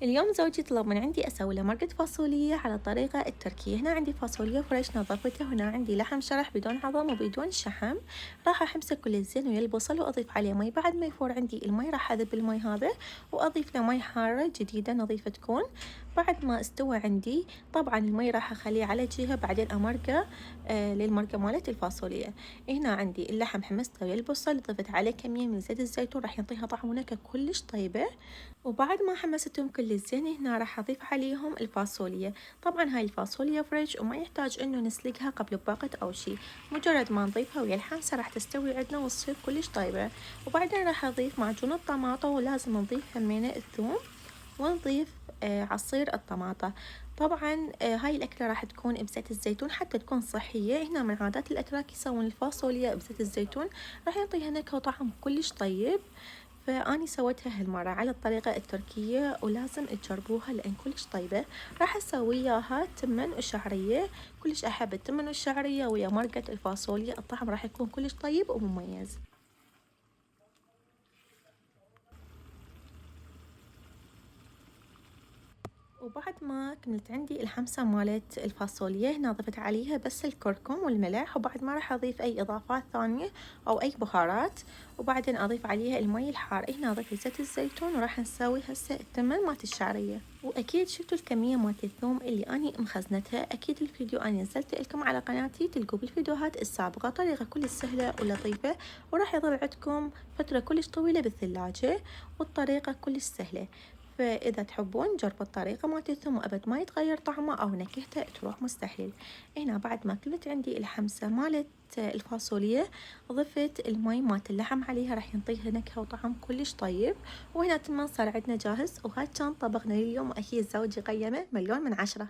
اليوم زوجي طلب من عندي أسوي له مرقة فاصوليا على الطريقة التركية. هنا عندي فاصوليا فريش نظفته، هنا عندي لحم شرح بدون عظم وبدون شحم. راح أحمسه كل الزين ويا البصل وأضيف عليه مي. بعد ما يفور عندي المي راح أذب المي هذا وأضيف له مي حارة جديدة نظيفة تكون. بعد ما استوى عندي طبعا المي راح أخليه على جهة، بعدين أمرقه للمرقة مالت الفاصوليا. هنا عندي اللحم حمسته ويا البصل، ضفت عليه كمية من زيت الزيتون راح يعطيها طعم ونكهة كلش طيبة. وبعد ما حمستهم كل الزين هنا راح أضيف عليهم الفاصوليا. طبعا هاي الفاصوليا فريش وما يحتاج إنه نسلقها قبل بوقت أو شي، مجرد ما نضيفها ويا الحمسة راح تستوي عندنا وتصير كلش طيبة. وبعدين راح أضيف معجون الطماطة، ولازم نضيف همينة الثوم ونضيف عصير الطماطة. طبعا هاي الأكلة راح تكون بزيت الزيتون حتى تكون صحية. هنا من عادات الأتراك يسوون الفاصوليا بزيت الزيتون، راح يعطيها نكهة وطعم كلش طيب. فأني سويتها هالمرة على الطريقة التركية ولازم تجربوها لأن كلش طيبة. راح أسوي وياها تمن وشعرية، كلش أحب التمن والشعرية ويا مرقة الفاصوليا، الطعم راح يكون كلش طيب ومميز. وبعد ما كملت عندي الحمسة مالت الفاصوليا هنا ضفت عليها بس الكركم والملح، وبعد ما راح أضيف أي إضافات ثانية أو أي بهارات. وبعدين أضيف عليها المي الحار. هنا أضيف زيت الزيتون وراح نسوي هسه التمن مالت الشعرية. وأكيد شفتوا الكمية مالت الثوم اللي أني مخزنتها. أكيد الفيديو أنا نزلت لكم على قناتي تلقوا بالفيديوهات السابقة. طريقة كلش سهلة ولطيفة وراح يظل عندكم فترة كلش طويلة بالثلاجة، والطريقة كلش سهلة. فإذا تحبون جربوا الطريقة مالت الثوم وأبد ما يتغير طعمه أو نكهته تروح مستحيل. هنا بعد ما كلت عندي الحمسة مالت الفاصوليا ضفت المي مالت اللحم عليها، راح ينطيها نكهة وطعم كلش طيب. وهنا تما صار عندنا جاهز، وهذا كان طبقنا اليوم، وأكيد زوجي قيمه 1,000,000 من 10.